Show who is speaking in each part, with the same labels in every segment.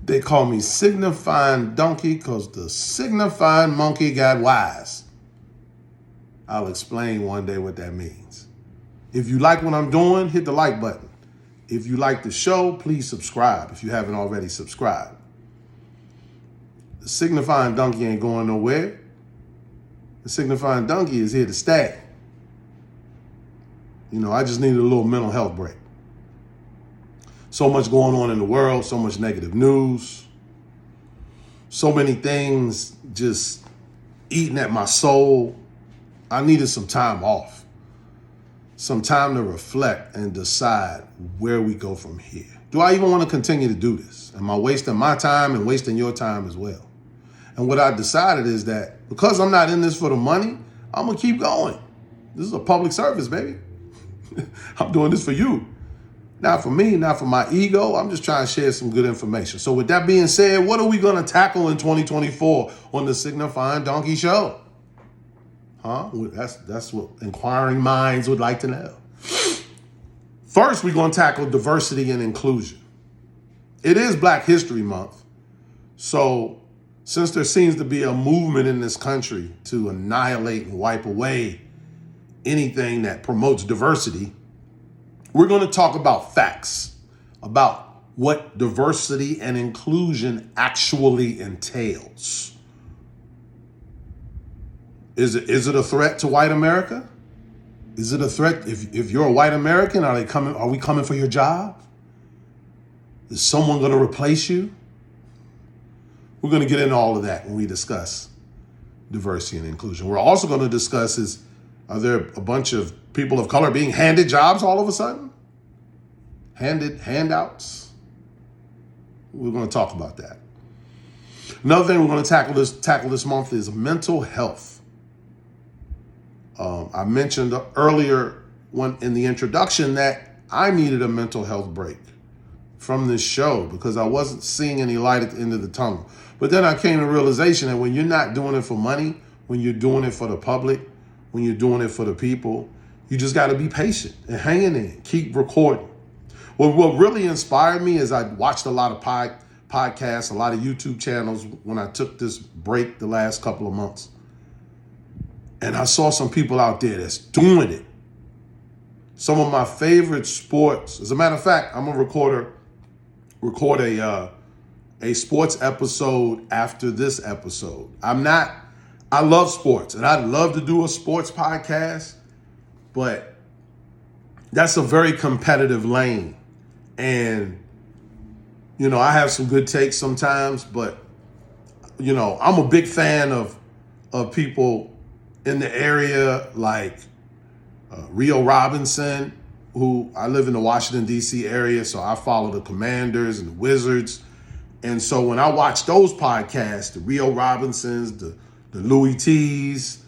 Speaker 1: They call me signifying donkey because the signifying monkey got wise. I'll explain one day what that means. If you like what I'm doing, hit the like button. If you like the show, please subscribe if you haven't already subscribed. The signifying donkey ain't going nowhere. The signifying donkey is here to stay. I just needed a little mental health break. So much going on in the world, so much negative news, so many things just eating at my soul. I needed some time off, some time to reflect and decide where we go from here. Do I even want to continue to do this? Am I wasting my time and wasting your time as well? And what I decided is that because I'm not in this for the money, I'm going to keep going. This is a public service, baby. I'm doing this for you. Not for me, not for my ego. I'm just trying to share some good information. So with that being said, what are we going to tackle in 2024 on the Signifying Donkey Show? That's what inquiring minds would like to know. First, we're going to tackle diversity and inclusion. It is Black History Month. So since there seems to be a movement in this country to annihilate and wipe away anything that promotes diversity, we're going to talk about facts, about what diversity and inclusion actually entails. Is it a threat to white America? Is it a threat if you're a white American? Are we coming for your job? Is someone going to replace you? We're going to get into all of that when we discuss diversity and inclusion. We're also going to discuss are there a bunch of people of color being handed jobs all of a sudden? Handouts? We're going to talk about that. Another thing we're going to tackle this month is mental health. I mentioned earlier in the introduction that I needed a mental health break from this show because I wasn't seeing any light at the end of the tunnel. But then I came to the realization that when you're not doing it for money, when you're doing it for the public, when you're doing it for the people, you just got to be patient and hang in there, keep recording. What really inspired me is I watched a lot of podcasts, a lot of YouTube channels when I took this break the last couple of months. And I saw some people out there that's doing it. Some of my favorite sports. As a matter of fact, I'm going to record a sports episode after this episode. I love sports and I'd love to do a sports podcast, but that's a very competitive lane. And, I have some good takes sometimes, but, I'm a big fan of people in the area like Rio Robinson, who I live in the Washington, D.C. area, so I follow the Commanders and the Wizards. And so when I watch those podcasts, the Rio Robinsons, the Louis T's,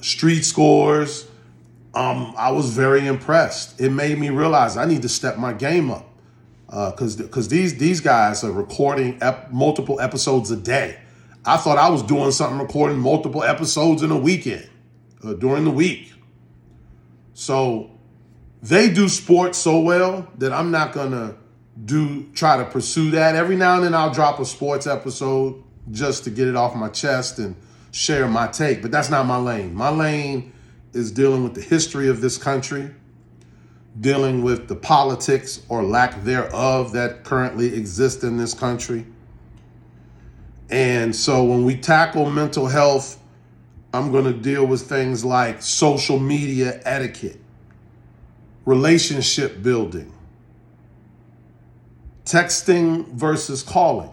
Speaker 1: Street Scores, I was very impressed. It made me realize I need to step my game up because these guys are recording multiple episodes a day. I thought I was doing something recording multiple episodes in a weekend during the week. So they do sports so well that I'm not gonna try to pursue that. Every now and then I'll drop a sports episode just to get it off my chest and share my take, but that's not my lane. My lane is dealing with the history of this country, dealing with the politics or lack thereof that currently exist in this country. And so when we tackle mental health, I'm going to deal with things like social media etiquette, relationship building, texting versus calling,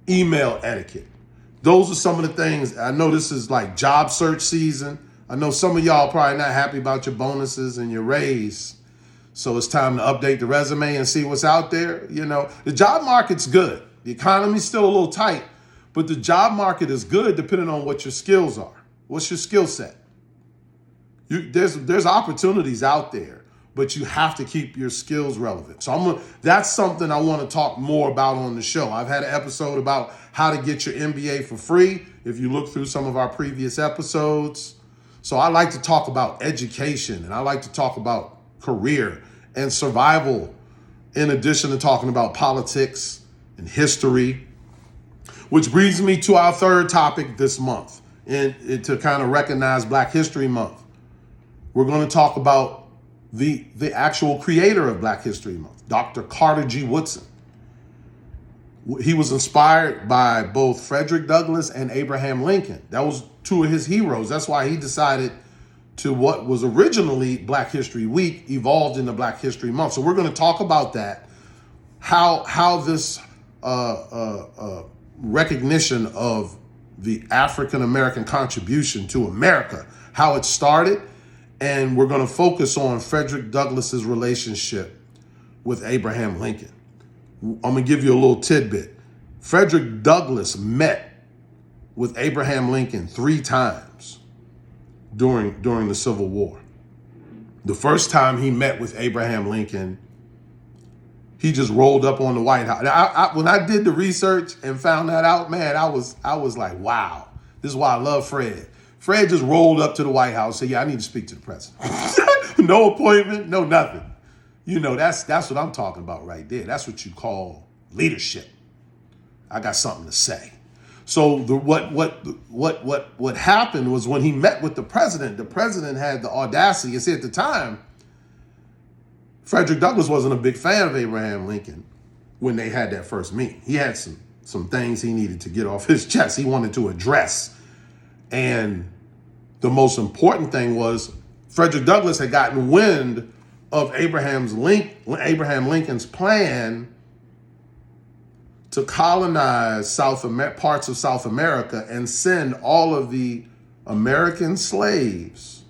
Speaker 1: email etiquette. Those are some of the things. I know this is like job search season. I know some of y'all probably not happy about your bonuses and your raise. So it's time to update the resume and see what's out there. The job market's good. The economy's still a little tight, but the job market is good depending on what your skills are. What's your skill set? There's opportunities out there, but you have to keep your skills relevant. So that's something I want to talk more about on the show. I've had an episode about how to get your MBA for free, if you look through some of our previous episodes. So I like to talk about education, and I like to talk about career and survival in addition to talking about politics and history, which brings me to our third topic this month, and to kind of recognize Black History Month. We're going to talk about the actual creator of Black History Month, Dr. Carter G. Woodson. He was inspired by both Frederick Douglass and Abraham Lincoln. That was two of his heroes. That's why he decided to what was originally Black History Week evolved into Black History Month. So we're going to talk about that, how this recognition of the African American contribution to America, how it started, and we're going to focus on Frederick Douglass's relationship with Abraham Lincoln. I'm going to give you a little tidbit. Frederick Douglass met with Abraham Lincoln 3 times during the Civil War. The first time he met with Abraham Lincoln, he just rolled up on the White House. When I did the research and found that out, man, I was like, wow, this is why I love Fred. Fred just rolled up to the White House and said, yeah, I need to speak to the president. No appointment, no nothing. You know, that's what I'm talking about right there. That's what you call leadership. I got something to say. So what happened was when he met with the president had the audacity. You see, at the time, Frederick Douglass wasn't a big fan of Abraham Lincoln when they had that first meeting. He had some things he needed to get off his chest. He wanted to address. And the most important thing was Frederick Douglass had gotten wind of Abraham Lincoln's plan to colonize parts of South America and send all of the American slaves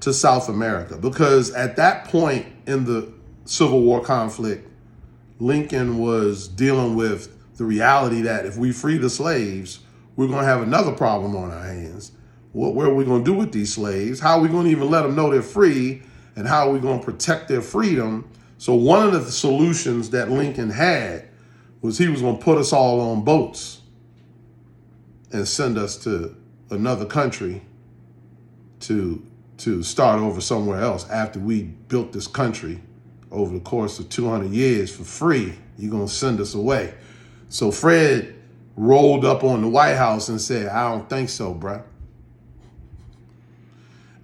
Speaker 1: to South America. Because at that point in the Civil War conflict, Lincoln was dealing with the reality that if we free the slaves, we're going to have another problem on our hands. What are we going to do with these slaves? How are we going to even let them know they're free? And how are we going to protect their freedom? So one of the solutions that Lincoln had was he was going to put us all on boats and send us to another country to start over somewhere else after we built this country over the course of 200 years for free. You're going to send us away. So Fred rolled up on the White House and said, I don't think so, bruh.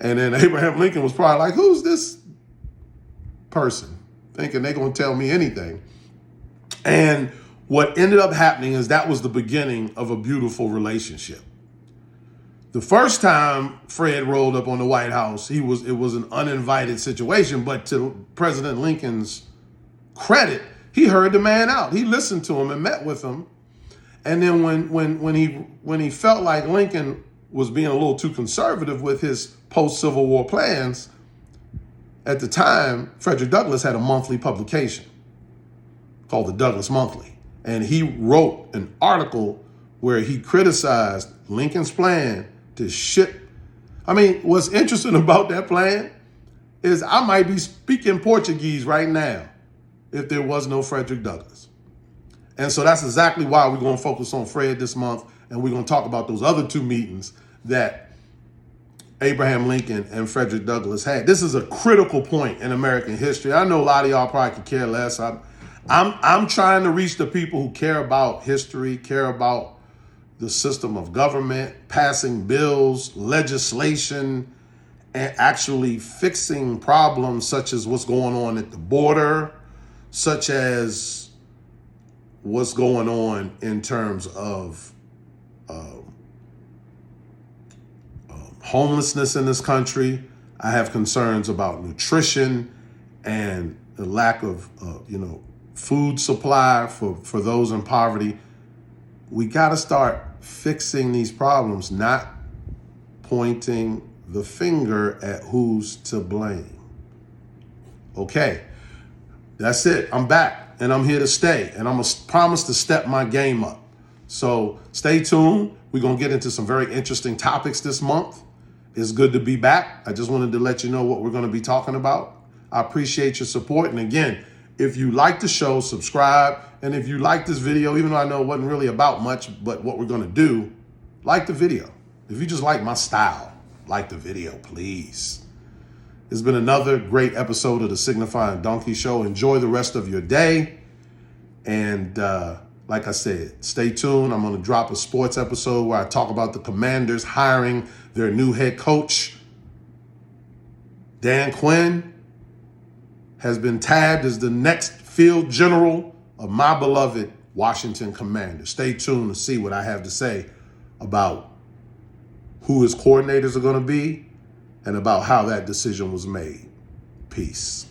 Speaker 1: And then Abraham Lincoln was probably like, who's this person? Thinking they're going to tell me anything. And what ended up happening is that was the beginning of a beautiful relationship. The first time Fred rolled up on the White House, it was an uninvited situation, but to President Lincoln's credit, he heard the man out. He listened to him and met with him. And then when he felt like Lincoln was being a little too conservative with his post-Civil War plans, at the time, Frederick Douglass had a monthly publication called the Douglass Monthly. And he wrote an article where he criticized Lincoln's plan to ship. I mean, what's interesting about that plan is I might be speaking Portuguese right now if there was no Frederick Douglass. And so that's exactly why we're going to focus on Fred this month. And we're going to talk about those other 2 meetings that Abraham Lincoln and Frederick Douglass had. This is a critical point in American history. I know a lot of y'all probably could care less. I'm trying to reach the people who care about history, care about the system of government, passing bills, legislation, and actually fixing problems such as what's going on at the border, such as what's going on in terms of homelessness in this country. I have concerns about nutrition and the lack of, food supply for those in poverty. We got to start fixing these problems, not pointing the finger at who's to blame. Okay, that's it. I'm back and I'm here to stay, and I'm going to promise to step my game up. So stay tuned. We're going to get into some very interesting topics this month. It's good to be back. I just wanted to let you know what we're going to be talking about. I appreciate your support. And again, if you like the show, subscribe. And if you like this video, even though I know it wasn't really about much, but what we're going to do, like the video. If you just like my style, like the video, please. It's been another great episode of the Signifying Donkey Show. Enjoy the rest of your day. And like I said, stay tuned. I'm going to drop a sports episode where I talk about the Commanders hiring their new head coach. Dan Quinn has been tabbed as the next field general of my beloved Washington Commanders. Stay tuned to see what I have to say about who his coordinators are going to be and about how that decision was made. Peace.